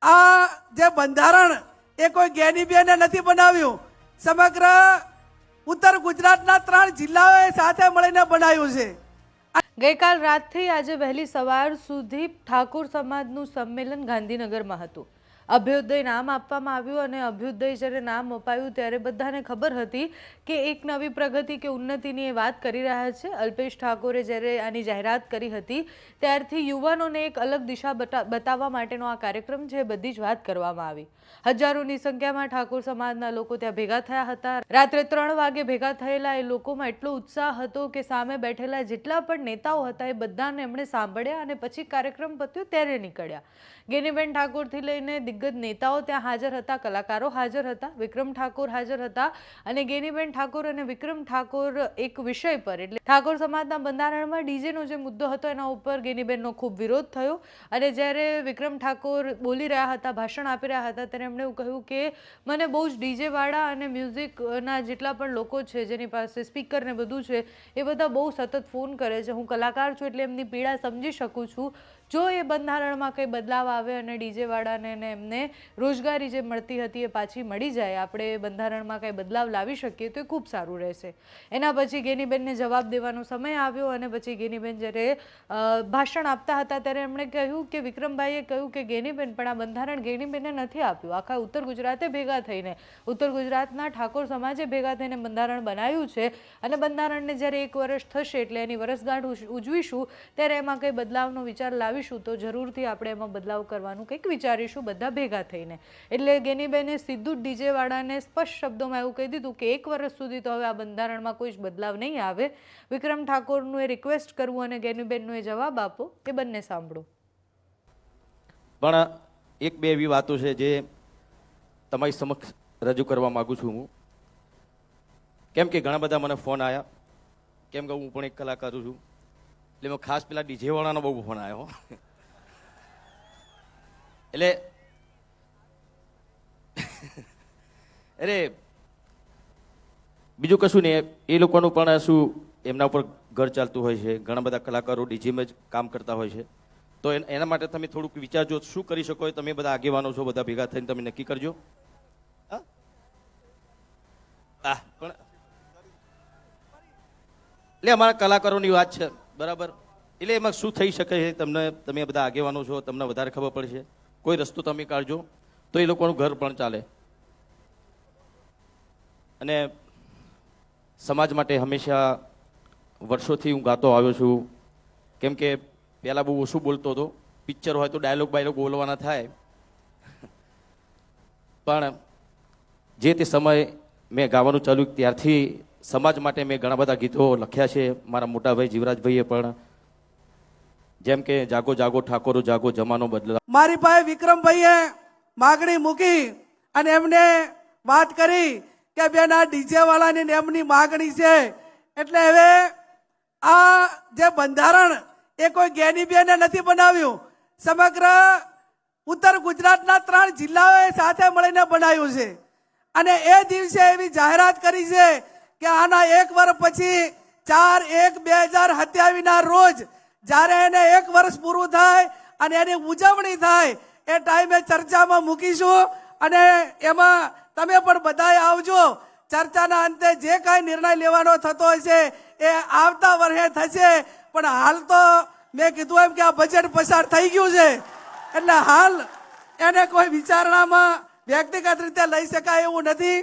આ જે બંધારણ એ કોઈ જ્ઞાનીબેને નથી બનાવ્યું, સમગ્ર ઉત્તર ગુજરાતના 3 જિલ્લાઓએ સાથે મળીને બનાવ્યું છે। ગઈકાલ રાતથી આજે વહેલી સવાર સુધી ઠાકોર સમાજનું સંમેલન ગાંધીનગરમાં હતું। અભ્યુદય નામ આપવામાં આવ્યું અને અભ્યુદય જ્યારે નામ અપાયું ત્યારે બધાને ખબર હતી કે એક નવી પ્રગતિ કે ઉન્નતિની એ વાત કરી રહ્યા છે। અલ્પેશ ઠાકોરે જ્યારે આની જાહેરાત કરી હતી ત્યારથી યુવાનોને એક અલગ દિશા બતાવવા માટેનો આ કાર્યક્રમ છે, બધી જ વાત કરવામાં આવી। હજારોની સંખ્યામાં ઠાકોર સમાજના લોકો ત્યાં ભેગા થયા હતા। રાત્રે 3 વાગે ભેગા થયેલા એ લોકોમાં એટલો ઉત્સાહ હતો કે સામે બેઠેલા જેટલા પણ નેતાઓ હતા એ બધાને એમણે સાંભળ્યા અને પછી કાર્યક્રમ પત્યો ત્યારે નીકળ્યા। ગેનીબેન ઠાકોરથી લઈને દિગ્ગજ નેતાઓ ત્યાં હાજર હતા, કલાકારો હાજર હતા, વિક્રમ ઠાકોર હાજર હતા અને ગેનીબેન ઠાકોર અને વિક્રમ ઠાકોર એક વિષય પર એટલે ઠાકોર સમાજના બંધારણમાં ડીજેનો જે મુદ્દો હતો એના ઉપર ગેનીબેનનો ખૂબ વિરોધ થયો અને જ્યારે વિક્રમ ઠાકોર બોલી રહ્યા હતા, ભાષણ આપી રહ્યા હતા ત્યારે એમણે એવું કહ્યું કે મને બહુ જ ડીજેવાળા અને મ્યુઝિકના જેટલા પણ લોકો છે જેની પાસે સ્પીકર ને બધું છે એ બધા બહુ સતત ફોન કરે છે। હું કલાકાર છું એટલે એમની પીડા સમજી શકું છું। જો એ બંધારણમાં કંઈ બદલાવ આવે અને ડીજેવાળાને એમને રોજગારી જે મળતી હતી એ પાછી મળી જાય, આપણે બંધારણમાં કંઈ બદલાવ લાવી શકીએ તો એ ખૂબ સારું રહેશે। એના પછી ગેનીબેનને જવાબ દેવાનો સમય આવ્યો અને પછી ગેનીબેન જ્યારે ભાષણ આપતા હતા ત્યારે એમણે કહ્યું કે વિક્રમભાઈએ કહ્યું કે ગેનીબેન પણ આ બંધારણ ગેનીબેને નથી આપ્યું, આખા ઉત્તર ગુજરાતે ભેગા થઈને ઉત્તર ગુજરાતના ઠાકોર સમાજે ભેગા થઈને બંધારણ બનાવ્યું છે અને બંધારણને જ્યારે 1 વર્ષ થશે એટલે એની વર્ષગાંઠ ઉજવીશું ત્યારે એમાં કંઈ બદલાવનો વિચાર લાવીશું તો જરૂરથી આપણે એમાં બદલાવ કરવાનું કંઈક વિચારીશું બધા ભેગા થઈને। એટલે ગેનીબેને સીધું જ ડીજેવાળાને સ્પષ્ટ શબ્દોમાં એવું કહી દીધું કે 1 વર્ષ સુધી તો હવે આ બંધારણમાં કોઈ જ બદલાવ નહીં આવે। વિક્રમ ઠાકોરનું એ રિક્વેસ્ટ કરવું અને ગેનીબેનનો એ જવાબ આપો એ બંને સાંભળો। પણ એક બે એવી વાતો છે જે તમારી સમક્ષ રજૂ કરવા માગું છું હું, કેમ કે ઘણા બધા મને ફોન આવ્યા, કેમ કે હું પણ એક કલાકાર છું એટલે મેં ખાસ પેલા ડીજે વાળાનો બહુ ફોન આવ્યો એટલે અરે બીજું કશું નહીં, એ લોકોનું પણ શું એમના ઉપર ઘર ચાલતું હોય છે, ઘણા બધા કલાકારો ડીજીમાં જ કામ કરતા હોય છે, તો એના માટે તમે થોડુંક વિચારજો શું કરી શકો। તમે બધા આગેવાનો છો, બધા ભેગા થઈને તમે નક્કી કરજો। પણ એટલે અમારા કલાકારોની વાત છે, બરાબર? એટલે એમાં શું થઈ શકે છે તમે બધા આગેવાનો છો, તમને વધારે ખબર પડશે। કોઈ રસ્તો તમે કાઢજો તો એ લોકોનું ઘર પણ ચાલે અને સમાજ માટે હંમેશા વર્ષોથી હું ગાતો આવ્યો છું, કેમ કે પહેલાં બહુ ઓછું બોલતો હતો, પિક્ચર હોય તો ડાયલોગ બાયલોગ બોલવાના થાય, પણ જે તે સમય મેં ગાવાનું ચાલુ ત્યારથી સમાજ માટે મેં ઘણા બધા ગીતો લખ્યા છે। મારા મોટા ભાઈ જીવરાજભાઈએ પણ, જેમ કે જાગો જાગો ઠાકોરો જાગો જમાનો બદલા, મારી પાસે વિક્રમભાઈએ માગણી મૂકી અને એમને વાત કરી કે બેન આ ડીજે વાળાની એમની માગણી છે એટલે હવે આ જે બંધારણ એ કોઈ જ્ઞાનીબેને નથી બનાવ્યું, સમગ્ર ઉત્તર ગુજરાતના 3 જિલ્લાઓએ સાથે મળીને બનાવ્યું છે અને એ દિવસે એવી જાહેરાત કરી છે કે આના 1 વર્ષ પછી 4/1/2027 રોજ જ્યારે એને 1 વર્ષ પૂરું થાય અને એની ઉજવણી થાય એ ટાઈમે ચર્ચામાં મૂકીશું અને એમાં તમે પણ બધાએ આવજો। ચર્ચાના અંતે જે કાંઈ નિર્ણય લેવાનો થતો હશે એ આવતા વર્ષે થશે, પણ હાલ તો મેં કીધું એમ કે આ બજેટ પસાર થઈ ગયું છે એટલે હાલ એને કોઈ વિચારણામાં વ્યક્તિગત રીતે લઈ શકાય એવું નથી।